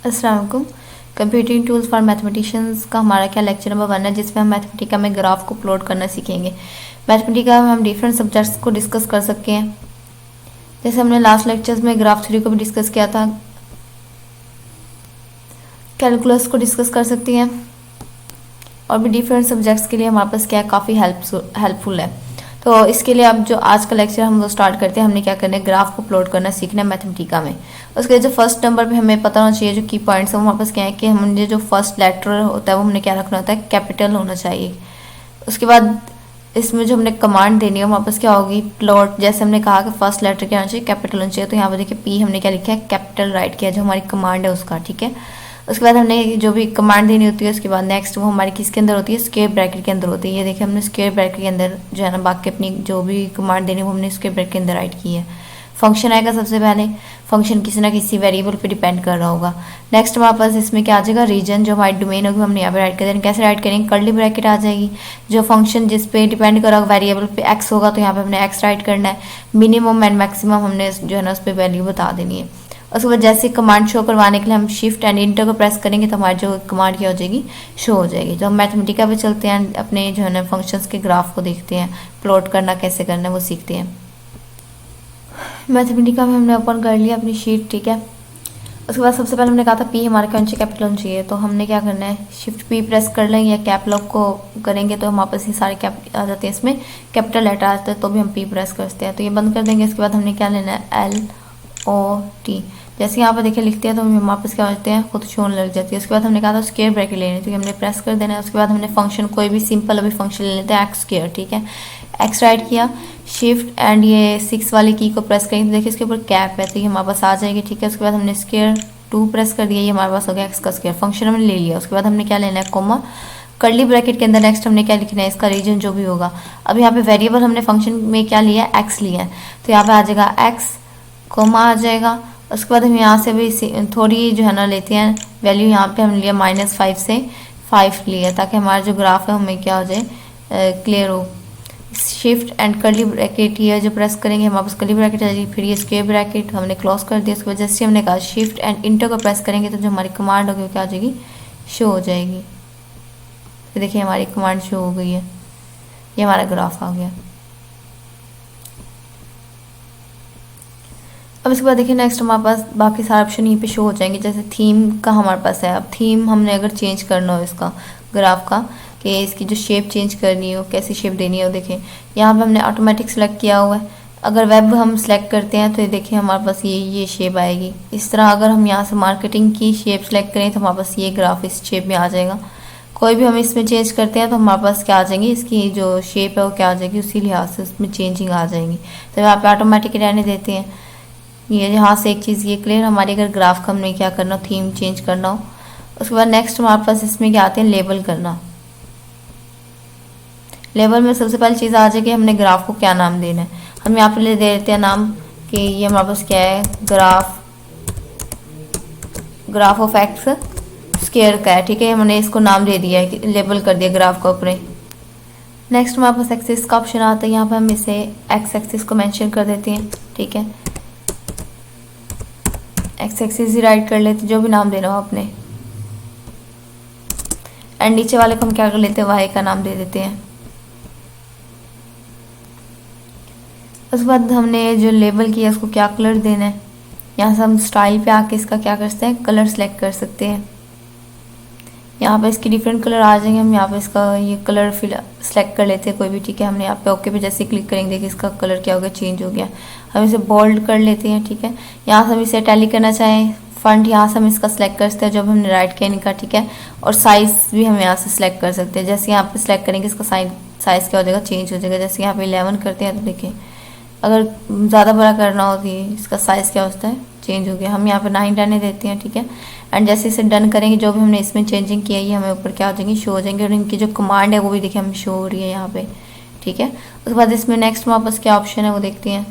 अस्सलाम वालेकुम। Computing tools for mathematicians का हमारा क्या लेक्चर नंबर 1 है, जिसमें हम मैथमेटिका में ग्राफ को प्लॉट करना सीखेंगे। मैथमेटिका में हम डिफरेंट सब्जेक्ट्स को डिस्कस कर सकते हैं, जैसे हमने लास्ट लेक्चर्स में ग्राफ थ्योरी को भी डिस्कस किया था। कैलकुलस को डिस्कस कर सकते हैं और भी डिफरेंट सब्जेक्ट्स के लिए हमारे पास क्या है, काफ़ी हेल्पफुल है। तो इसके लिए अब जो आज का लेक्चर हम वो स्टार्ट करते हैं। हमने क्या करना है, ग्राफ को प्लॉट करना सीखना है मैथमेटिका में। उसके जो फर्स्ट नंबर पे हमें पता होना चाहिए, जो की पॉइंट्स है वो हमारे पास क्या है कि हमने जो फर्स्ट लेटर होता है वो हमने क्या रखना होता है, कैपिटल होना चाहिए। उसके बाद इसमें जो हमने कमांड देनी है हमारे पास क्या होगी, प्लॉट। जैसे हमने कहा कि फर्स्ट लेटर क्या होना चाहिए, कैपिटल होना चाहिए। तो यहाँ पर देखिए पी हमने क्या लिखा है, कैपिटल राइट किया, जो हमारी कमांड है उसका। ठीक है, उसके बाद हमने जो भी कमांड देनी होती है उसके बाद नेक्स्ट वो हमारी किसके अंदर होती है, स्क्वायर ब्रैकेट के अंदर होती है। ये देखिए हमने स्क्वायर ब्रैकेट के अंदर जो है ना बाकी अपनी जो भी कमांड देनी है वो हमने स्क्वायर ब्रैकेट के अंदर राइट की है। फंक्शन आएगा सबसे पहले, फंक्शन किसी ना किसी वेरिएबल पे डिपेंड कर रहा होगा। नेक्स्ट हमारे पास इसमें क्या आ जाएगा, रीजन, जो हमारी डोमेन होगी हमने यहाँ पे राइट कर देना। कैसे राइट करेंगे, कर्ली ब्रैकेट आ जाएगी। जो फंक्शन जिस पे डिपेंड कर रहा होगा वेरिएबल पे एक्स होगा तो यहाँ पे हमने एक्स राइट करना है। मिनिमम एंड मैक्सिमम हमने जो है ना उस पर वैल्यू बता देनी है। उसके बाद जैसे कमांड शो करवाने के लिए हम शिफ्ट एंड इंटर को प्रेस करेंगे तो हमारी जो कमांड क्या हो जाएगी, शो हो जाएगी। तो हम मैथमेटिका पे चलते हैं, अपने जो है ना फंक्शंस के ग्राफ को देखते हैं, प्लॉट करना कैसे करना है वो सीखते हैं। मैथमेटिका में हमने ओपन कर लिया अपनी शीट। ठीक है, उसके बाद सबसे पहले हमने कहा था पी हमारे कौन सी कैपिटल होनी चाहिए, तो हमने क्या करना है, शिफ्ट पी प्रेस कर लेंगे या कैप लॉक को करेंगे तो हमारे पास ये सारे कैप आ जाते हैं, इसमें कैपिटल लेटर आते हैं तो भी हम पी प्रेस करते हैं। तो ये बंद कर देंगे। इसके बाद हमने क्या लेना है, LOT। जैसे यहाँ पर देखिए लिखते हैं तो हमें वापस क्या होते हैं, खुद शोन लग जाती है। उसके बाद हमने कहा था स्क्वायर ब्रैकेट लेनी, तो हमने प्रेस कर देना है। उसके बाद हमने फंक्शन कोई भी सिंपल अभी फंक्शन ले लेते हैं, एक्स स्क्वायर। ठीक है, एक्स राइट किया, शिफ्ट एंड ये 6 वाली की को प्रेस करेंगे तो देखिए इसके ऊपर कैप है तो ये हमारे पास आ जाएगी। ठीक है, उसके बाद हमने स्क्वायर 2 प्रेस कर दिया, ये हमारे पास हो गया एक्स का स्क्वायर। फंक्शन हमने ले लिया। उसके बाद हमने क्या लेना है, कोमा, कर्ली ब्रैकेट के अंदर नेक्स्ट हमने क्या लिखना है, इसका रीजन जो भी होगा। अब यहाँ पे वेरिएबल हमने फंक्शन में क्या लिया है, एक्स लिया है, तो यहाँ पे आ जाएगा एक्स, कोमा आ जाएगा। उसके बाद हम यहाँ से भी थोड़ी जो है ना लेते हैं वैल्यू। यहाँ पे हम लिया -5 से 5 लिया ताकि हमारा जो ग्राफ है हमें क्या हो जाए, क्लियर हो। शिफ्ट एंड कर्ली ब्रैकेट ये जो प्रेस करेंगे हमारे पास कर्ली ब्रैकेट आ जाएगी, फिर ये स्क्वायर ब्रैकेट हमने क्लोज कर दिया। उसके बाद जैसे हमने कहा शिफ्ट एंड इंटर को प्रेस करेंगे तो जो हमारी कमांड होगी क्या आ जाएगी, शो हो जाएगी। तो देखिए हमारी कमांड शो हो गई है, ये हमारा ग्राफ आ गया। अब इसके बाद देखिए नेक्स्ट हमारे पास बाकी सारे ऑप्शन यहीं पे शो हो जाएंगे। जैसे थीम का हमारे पास है, अब थीम हमने अगर चेंज करना हो इसका ग्राफ का, कि इसकी जो शेप चेंज करनी हो, कैसी शेप देनी है, वो देखें यहाँ पे हमने ऑटोमेटिक सेलेक्ट किया हुआ है। अगर वेब हम सेलेक्ट करते हैं तो ये देखिए हमारे पास ये शेप आएगी। इस तरह अगर हम यहाँ से मार्केटिंग की शेप सेलेक्ट करें तो हमारे पास ये ग्राफ इस शेप में आ जाएगा। कोई भी हम इसमें चेंज करते हैं तो हमारे पास क्या आ जाएंगी, इसकी जो शेप है वो क्या आ जाएगी, उसी लिहाज से उसमें चेंजिंग आ जाएंगी। तो यहाँ पे ऑटोमेटिक रहने देते हैं। ये यहाँ से एक चीज़ ये क्लियर, हमारे अगर ग्राफ का हमने क्या करना हो, थीम चेंज करना हो। उसके बाद नेक्स्ट हमारे पास इसमें क्या आते हैं, लेबल करना। लेबल में सबसे पहली चीज़ आ जाएगी हमने ग्राफ को क्या नाम देना है। हम यहाँ पे ले दे देते हैं नाम कि ये हमारे पास क्या है, ग्राफ ऑफ एक्स स्क्वायर का है। ठीक है, हमने इसको नाम दे दिया है, लेबल कर दिया ग्राफ को अपने। नेक्स्ट हमारे पास एक्सिस का ऑप्शन आता है, यहाँ पे हम इसे एक्स एक्सिस को मेंशन कर देते हैं। ठीक है, एक्स एक्सिस ही राइट कर लेते, जो भी नाम देना हो अपने। एंड नीचे वाले को हम क्या कर लेते हैं, वाई का नाम दे देते हैं। उसके बाद हमने जो लेबल किया उसको क्या कलर देना है, यहाँ से हम स्टाइल पे आके इसका क्या कर सकते हैं, कलर सेलेक्ट कर सकते हैं। यहाँ पे इसके डिफरेंट कलर आ जाएंगे। हम यहाँ पे इसका ये कलर सेलेक्ट कर लेते हैं कोई भी। ठीक है, हमने यहाँ पे ओके पे जैसे क्लिक करेंगे देखिए इसका कलर क्या हो गया, चेंज हो गया। हम इसे बोल्ड कर लेते हैं। ठीक है, यहाँ से हम इसे टैली करना चाहें, फंट यहाँ से हम इसका सेलेक्ट कर सकते हैं जब हमने राइट किया इनका। ठीक है, और साइज़ भी हम यहाँ से सेलेक्ट कर सकते हैं। जैसे यहाँ पे सेलेक्ट करेंगे इसका साइज़ क्या हो जाएगा, चेंज हो जाएगा। जैसे यहाँ पे 11 करते हैं तो देखिए अगर ज़्यादा बड़ा करना हो तो इसका साइज़ क्या होता है, चेंज हो गया। हम यहाँ पे 9 रहने देते हैं। ठीक है, एंड जैसे इसे डन करेंगे जो भी हमने इसमें चेंजिंग किया ये हमें ऊपर क्या हो जाएंगे, शो हो जाएंगे। और इनकी जो कमांड है वो भी देखिए हमें शो हो रही है यहाँ पे। ठीक है, उसके बाद इसमें नेक्स्ट हमारे पास क्या ऑप्शन है वो देखते हैं।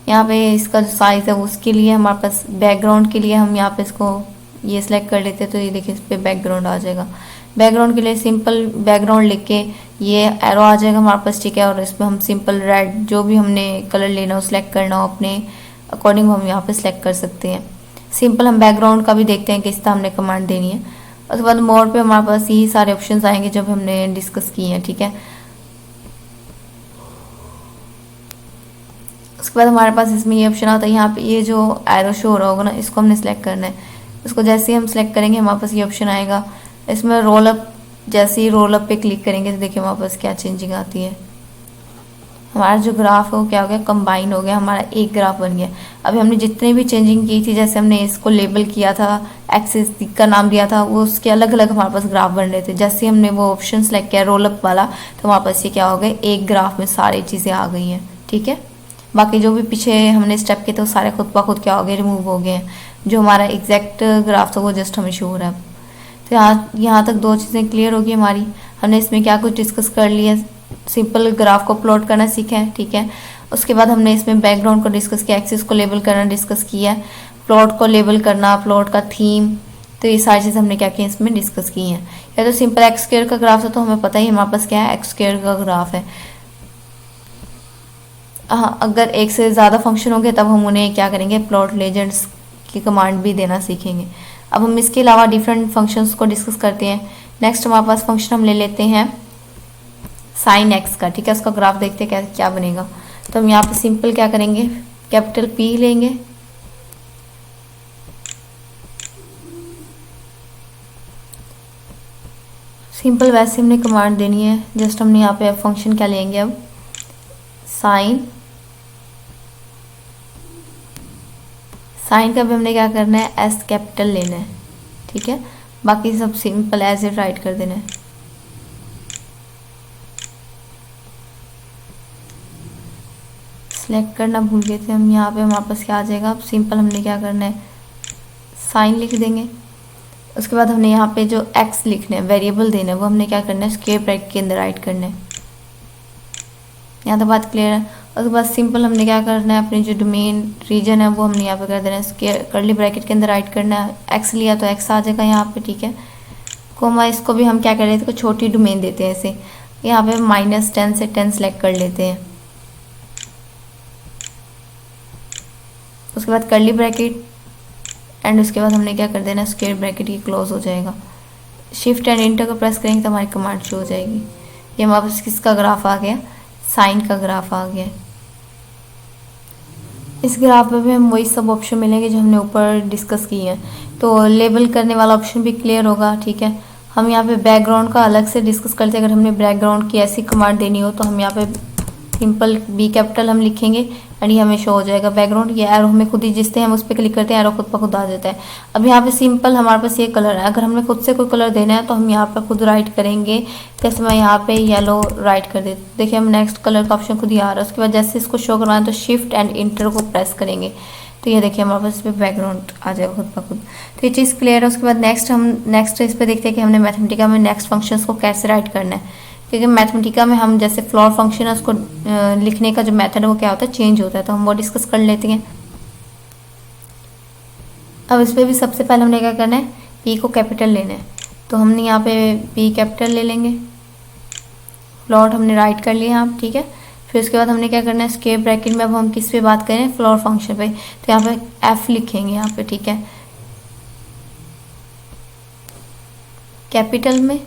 यहाँ पे इसका जो साइज़ है उसके लिए हमारे पास बैकग्राउंड के लिए हम यहाँ पे इसको ये सिलेक्ट कर लेते हैं तो ये देखिए इस पर बैकग्राउंड आ जाएगा। बैकग्राउंड के लिए सिंपल बैकग्राउंड लिख के ये एरो आ जाएगा हमारे पास। ठीक है, और इसमें हम सिंपल रेड जो भी हमने कलर लेना हो, सिलेक्ट करना हो अपने अकॉर्डिंग हम यहाँ पे सिलेक्ट कर सकते हैं। सिंपल हम बैकग्राउंड का भी देखते हैं किस तरह हमने कमांड देनी है। उसके बाद मोर पे हमारे पास यही सारे ऑप्शंस आएंगे जब हमने डिस्कस किए हैं, ठीक है। उसके बाद हमारे पास इसमें ये ऑप्शन आता है, यहाँ पे ये जो एरो शो हो रहा होगा ना, इसको हमने सेलेक्ट करना है। इसको जैसे ही हम सेलेक्ट करेंगे हमारे पास ये ऑप्शन आएगा। इसमें रोल अप, जैसे ही रोल अप पे क्लिक करेंगे तो देखिए हमारे पास क्या चेंजिंग आती है। हमारा जो ग्राफ है वो क्या हो गया, कंबाइन हो गया, हमारा एक ग्राफ बन गया। अभी हमने जितने भी चेंजिंग की थी, जैसे हमने इसको लेबल किया था, एक्सेस का नाम दिया था, वो उसके अलग अलग हमारे पास ग्राफ बन रहे थे। जैसे हमने वो ऑप्शन सेलेक्ट किया रोल अप वाला, तो हमारे पास ये क्या हो गया, एक ग्राफ में सारी चीज़ें आ गई हैं, ठीक है। बाकी जो भी पीछे हमने स्टेप किए थे वो सारे खुद ब खुद क्या हो गए, रिमूव हो गए हैं। जो हमारा एग्जैक्ट ग्राफ था वो जस्ट हमें शो हो रहा है। तो यहाँ तक दो चीज़ें क्लियर होगी हमारी। हमने इसमें क्या कुछ डिस्कस कर लिया, सिंपल ग्राफ को प्लॉट करना सीखा है, ठीक है। उसके बाद हमने इसमें बैकग्राउंड को डिस्कस किया, एक्सिस को लेबल करना डिस्कस किया, प्लॉट को लेबल करना, प्लॉट का थीम, तो ये सारी चीज़ें हमने क्या किया इसमें डिस्कस की हैं। या तो सिंपल एक्स स्क्वायर का ग्राफ था तो हमें पता ही हमारे पास क्या है, एक्स स्क्वायर का ग्राफ है। हाँ, अगर एक से ज़्यादा फंक्शन होंगे तब हम उन्हें क्या करेंगे, प्लॉट लेजेंड्स की कमांड भी देना सीखेंगे। अब हम इसके अलावा डिफरेंट फंक्शंस को डिस्कस करते हैं। नेक्स्ट हमारे पास फंक्शन हम ले लेते हैं साइन एक्स का, ठीक है। उसका ग्राफ देखते हैं क्या बनेगा। तो हम यहाँ पे सिंपल क्या करेंगे, कैपिटल पी लेंगे, सिंपल वैसे हमने कमांड देनी है। जस्ट हमने यहाँ पे फंक्शन क्या लेंगे, अब साइन का भी हमने क्या करना है, एस कैपिटल लेना है, ठीक है। बाकी सब सिंपल एज इट राइट कर देना है। सेलेक्ट करना भूल गए थे हम, यहाँ पे हमारे पास क्या आ जाएगा। अब सिंपल हमने क्या करना है, साइन लिख देंगे। उसके बाद हमने यहाँ पे जो एक्स लिखना है, वेरिएबल देना है, वो हमने क्या करना है, स्क्वायर ब्रैकेट के अंदर राइट करना है। यहाँ तो बात क्लियर है। उसके बाद सिंपल हमने क्या करना है, अपनी जो डोमेन रीजन है वो हमने यहाँ पे कर देना है, स्क्वायर कर्ली ब्रैकेट के अंदर राइट करना है। एक्स लिया तो एक्स आ जाएगा यहाँ पे, ठीक है। कोमा इसको भी हम क्या कर लेते हैं, छोटी डोमेन देते हैं ऐसे। यहाँ पे -10 से 10 सेलेक्ट कर लेते हैं। उसके बाद कर्ली ब्रैकेट एंड उसके बाद हमने क्या कर देना, स्क्वायर ब्रैकेट ही क्लोज हो जाएगा। शिफ्ट एंड इंटर को प्रेस करेंगे तो हमारी कमांड शो हो जाएगी। ये हमारे पास किसका ग्राफ आ गया, साइन का ग्राफ आ गया। इस ग्राफ में भी हम वही सब ऑप्शन मिलेंगे जो हमने ऊपर डिस्कस किए हैं। तो लेबल करने वाला ऑप्शन भी क्लियर होगा, ठीक है। हम यहाँ पे बैकग्राउंड का अलग से डिस्कस करते हैं। अगर हमने बैकग्राउंड की ऐसी कमांड देनी हो तो हम यहाँ पे सिंपल बी कैपिटल हम लिखेंगे एंड ये हमें शो हो जाएगा बैकग्राउंड। ये एरो हमें खुद ही जिसते हम उस पर क्लिक करते हैं, एरो खुद ब खुद आ जाता है। अब यहाँ पे सिंपल हमारे पास ये कलर है, अगर हमें खुद से कोई कलर देना है तो हम यहाँ पे खुद राइट करेंगे। जैसे मैं यहाँ पे येलो राइट कर देती, देखिए हम नेक्स्ट कलर का ऑप्शन खुद ही आ रहा है। उसके बाद जैसे इसको शो करवाएं तो शिफ्ट एंड इंटर को प्रेस करेंगे तो ये देखिए हमारे पास इस पर बैकग्राउंड आ जाएगा खुद ब खुद। तो ये चीज़ क्लियर है। उसके बाद नेक्स्ट इस पर देखते हैं कि हमने मैथमेटिका में नेक्स्ट फंक्शंस को कैसे राइट करना है, क्योंकि मैथमेटिका में हम जैसे फ्लोर फंक्शन है उसको लिखने का जो मेथड है वो क्या होता है, चेंज होता है। तो हम वो डिस्कस कर लेते हैं। अब इस पर भी सबसे पहले हमने क्या करना है, पी को कैपिटल लेना है। तो हमने यहाँ पे पी कैपिटल ले लेंगे, फ्लोर हमने राइट कर लिया यहाँ, ठीक है। फिर उसके बाद हमने क्या करना है, स्क्वायर ब्रैकेट में अब हम किस पे बात करें, फ्लोर फंक्शन पे। तो यहाँ पे एफ लिखेंगे यहाँ पे, ठीक है, कैपिटल में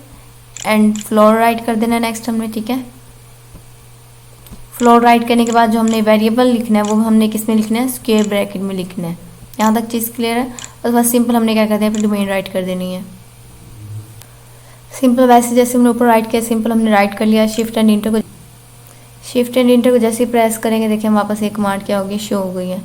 एंड फ्लोर राइट कर देना नेक्स्ट हमने, ठीक है। फ्लोर राइट करने के बाद जो हमने वेरिएबल लिखना है वो हमने किस में लिखना है, स्क्वायर ब्रैकेट में लिखना है। यहाँ तक चीज़ क्लियर है। उसके बाद सिंपल हमने क्या करते हैं, अपनी डोमेन राइट कर देनी है। सिंपल वैसे जैसे हमने ऊपर राइट किया, सिंपल हमने राइट कर लिया। शिफ्ट एंड इंटर को जैसे ही प्रेस करेंगे देखिए हमारे पास एक कमांड क्या होगी, शो हो गई है।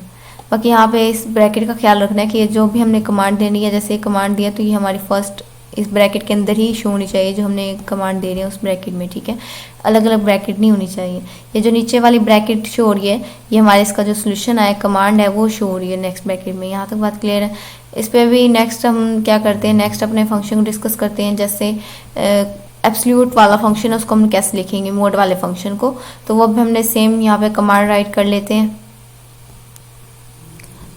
बाकी यहाँ पे इस ब्रैकेट का ख्याल रखना है कि ये जो भी हमने कमांड देनी है, जैसे कमांड दिया तो ये हमारी फर्स्ट इस ब्रैकेट के अंदर ही शो होनी चाहिए जो हमने कमांड दे रहे हैं उस ब्रैकेट में, ठीक है। अलग अलग ब्रैकेट नहीं होनी चाहिए। ये जो नीचे वाली ब्रैकेट शो हो रही है ये हमारे इसका जो सोल्यूशन है, कमांड है, वो शो हो रही है नेक्स्ट ब्रैकेट में। यहाँ तक बात क्लियर है। इस पर भी नेक्स्ट हम क्या करते हैं, नेक्स्ट अपने फंक्शन को डिस्कस करते हैं। जैसे एब्सोल्यूट वाला फंक्शन है उसको हम कैसे लिखेंगे, मोड वाले फंक्शन को, तो वो भी हमने सेम यहाँ पे कमांड राइट कर लेते हैं।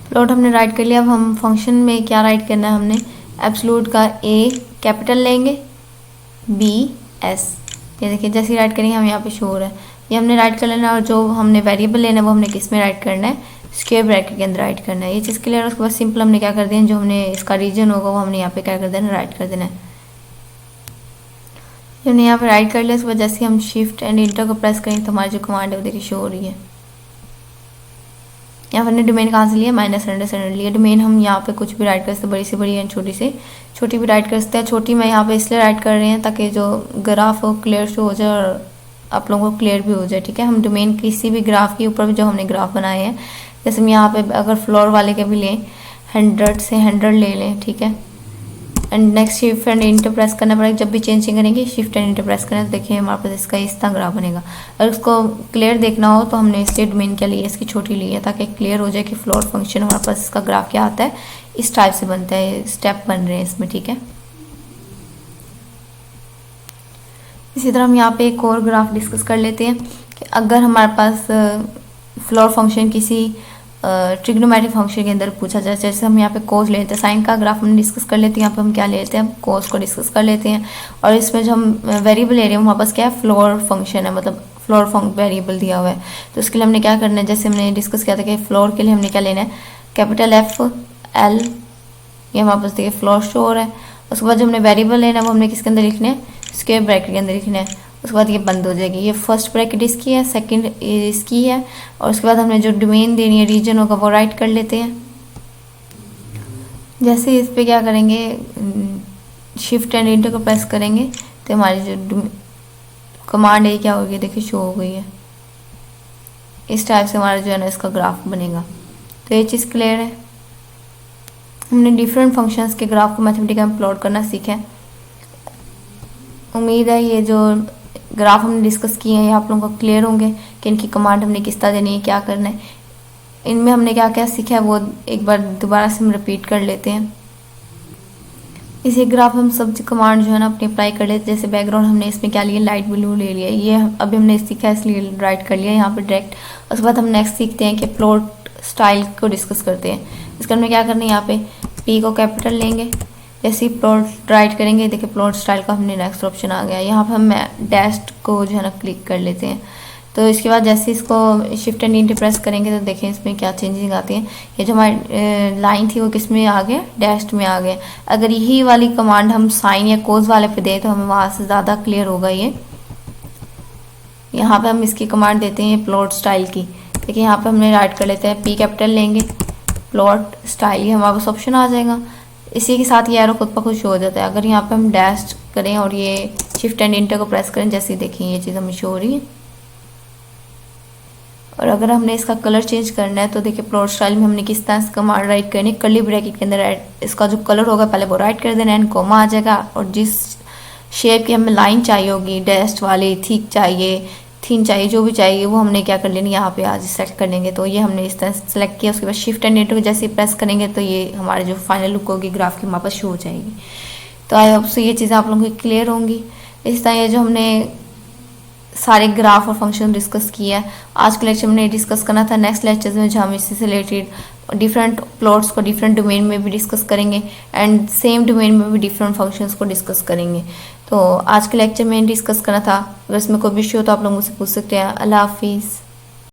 प्लॉट हमने राइट कर लिया। अब हम फंक्शन में क्या राइट करना है, हमने एब्सोल्यूट का ए कैपिटल लेंगे, बी एस, ये देखिए जैसे राइट करेंगे हम यहाँ पे शो हो रहा है। ये हमने राइट कर लेना और जो हमने वेरिएबल लेना है वो हमने किस में राइट करना है, स्क्वायर ब्रैकेट के अंदर राइट करना है। ये चीज़ क्लियर है। उसके बाद सिंपल हमने क्या कर दिया, जो हमने इसका रीजन होगा वो हमने यहाँ पे क्या कर देना, राइट कर देना है। जो हमने यहाँ पे राइट कर लिया, उसके बाद जैसे हम शिफ्ट एंड इंटर को प्रेस करेंगे तो हमारी जो कमांड है वो देखिए शो हो रही है। यहाँ पर हमने डोमेन कहाँ से लिया, -100 लिया। डोमेन हम यहाँ पे कुछ भी राइट कर सकते हैं, बड़ी से बड़ी एंड छोटी से छोटी भी राइट कर सकते हैं। छोटी मैं यहाँ पे इसलिए राइट कर रहे हैं ताकि जो ग्राफ हो क्लियर शो हो जाए और आप लोगों को क्लियर भी हो जाए, ठीक है। हम डोमेन किसी भी ग्राफ के ऊपर जो हमने ग्राफ बनाए हैं, जैसे हम यहाँ पे अगर फ्लोर वाले के भी लें 100 से 100 ले लें, ठीक है। And next shift and enter press करना पड़ेगा। जब भी चेंजिंग करेंगे शिफ्ट एंड इंटर प्रेस करें तो देखिए हमारे पास इसका इस तरह ग्राफ बनेगा। अगर उसको क्लियर देखना हो तो हमने इसलिए डोमेन क्या ली है, इसकी छोटी ली है ताकि क्लियर हो जाए कि फ्लोर फंक्शन हमारे पास इसका ग्राफ क्या आता है, इस टाइप से बनता है, स्टेप बन रहे हैं इसमें, ठीक है। इसी तरह हम यहाँ पे एक और ग्राफ डिस्कस कर लेते हैं कि अगर हमारे पास फ्लोर फंक्शन किसी ट्रिग्नोमेट्रिक फंक्शन के अंदर पूछा जाए, जैसे हम यहाँ पे कोस लेते हैं, साइन का ग्राफ हम डिस्कस कर लेते हैं, यहाँ पे हम क्या लेते हैं, कोस को डिस्कस कर लेते हैं। और इसमें जो हम वेरिएबल ले रहे हैं हमारे पास क्या है, फ्लोर फंक्शन है, मतलब फ्लोर वेरिएबल दिया हुआ है। तो उसके लिए हमने क्या करना है, जैसे हमने डिस्कस किया था कि फ्लोर के लिए हमने क्या लेना है, कैपिटल FL, ये हमारे पास देखिए फ्लोर शो हो रहा है। उसके बाद जो हमने वेरिएबल लेना है वो हमने किसके अंदर लिखना है, स्क्वायर ब्रैकेट के अंदर लिखना है। उसके बाद ये बंद हो जाएगी। ये फर्स्ट ब्रैकेट इसकी है, सेकंड इसकी है। और उसके बाद हमने जो डोमेन देनी है, रीजन होगा, वो राइट कर लेते हैं। जैसे इस पे क्या करेंगे, शिफ्ट एंड इंटर को प्रेस करेंगे तो हमारी जो कमांड है क्या होगी, देखिए शो हो गई है। इस टाइप से हमारा जो है ना इसका ग्राफ बनेगा। तो ये चीज़ क्लियर है। हमने डिफरेंट फंक्शंस के ग्राफ को मैथमेटिकल में प्लॉट करना सीखा है। उम्मीद है ये जो ग्राफ हमने डिस्कस किए हैं ये आप लोगों को क्लियर होंगे कि इनकी कमांड हमने किस तरह देनी है, क्या करना है। इनमें हमने क्या क्या सीखा है वो एक बार दोबारा से हम रिपीट कर लेते हैं। इसी ग्राफ हम सब कमांड जो है ना अपनी अप्लाई कर लेते हैं। जैसे बैकग्राउंड हमने इसमें क्या लिया, लाइट ब्लू ले लिया, ये अभी हमने सीखा है इसलिए राइट कर लिया यहाँ पर डायरेक्ट। उसके बाद हम नेक्स्ट सीखते हैं कि प्लॉट स्टाइल को डिस्कस करते हैं। इसका हमने क्या करना है, यहाँ पे P को कैपिटल लेंगे, जैसे ही प्लॉट राइट करेंगे देखिए प्लॉट स्टाइल का हमने नेक्स्ट ऑप्शन आ गया। यहाँ पर हम डैश को जो है ना क्लिक कर लेते हैं। तो इसके बाद जैसे इसको शिफ्ट एंड इंटर प्रेस करेंगे तो देखें इसमें क्या चेंजिंग आती है। ये जो हमारी लाइन थी वो किस में आ गया, डैश में आ गया। अगर यही वाली कमांड हम साइन या कोस वाले पे दें तो हमें वहाँ से ज़्यादा क्लियर होगा। ये यहाँ पे हम इसकी कमांड देते हैं प्लॉट स्टाइल की। देखिए यहाँ पे हमने राइट कर लेते हैं, P कैपिटल लेंगे, प्लॉट स्टाइल, ये हमारे पास ऑप्शन आ जाएगा। इसी के साथ ये एरो खुद ब खुद शो हो जाता है। अगर यहाँ पे हम डैश करें और ये शिफ्ट एंड इंटर को प्रेस करें, जैसे देखिए ये चीज़ हमें शो हो रही है। और अगर हमने इसका कलर चेंज करना है तो देखिए प्लॉट स्टाइल में हमने किस तरह से कमांड राइट करनी है, कर्ली ब्रैकेट के अंदर इसका जो कलर होगा पहले वो राइट कर देना, एंड कोमा आ जाएगा। और जिस शेप की हमें लाइन चाहिए होगी, डैश वाली, थिक चाहिए, थीन चाहिए, जो भी चाहिए वो हमने क्या कर लेनी, यहाँ पे आज सेलेक्ट कर लेंगे। तो ये हमने इस तरह से सेलेक्ट किया। उसके बाद शिफ्ट एंड इंटर को जैसे प्रेस करेंगे तो ये हमारे जो फाइनल लुक होगी ग्राफ की हमारे पास शो हो जाएगी। तो आई होप सो ये चीज़ें आप लोगों की क्लियर होंगी। इस तरह ये जो हमने सारे ग्राफ और फंक्शन डिस्कस किया है, आज के लेक्चर में डिस्कस करना था। नेक्स्ट लेक्चर में जो हम इससे रिलेटेड डिफरेंट प्लॉट्स को डिफरेंट डोमेन में भी डिस्कस करेंगे एंड सेम डोमेन में भी डिफरेंट फंक्शंस को डिस्कस करेंगे। तो आज के लेक्चर में डिस्कस करना था। अगर इसमें कोई भी इशू हो तो आप लोग मुझसे पूछ सकते हैं। अल्लाह हाफिज़।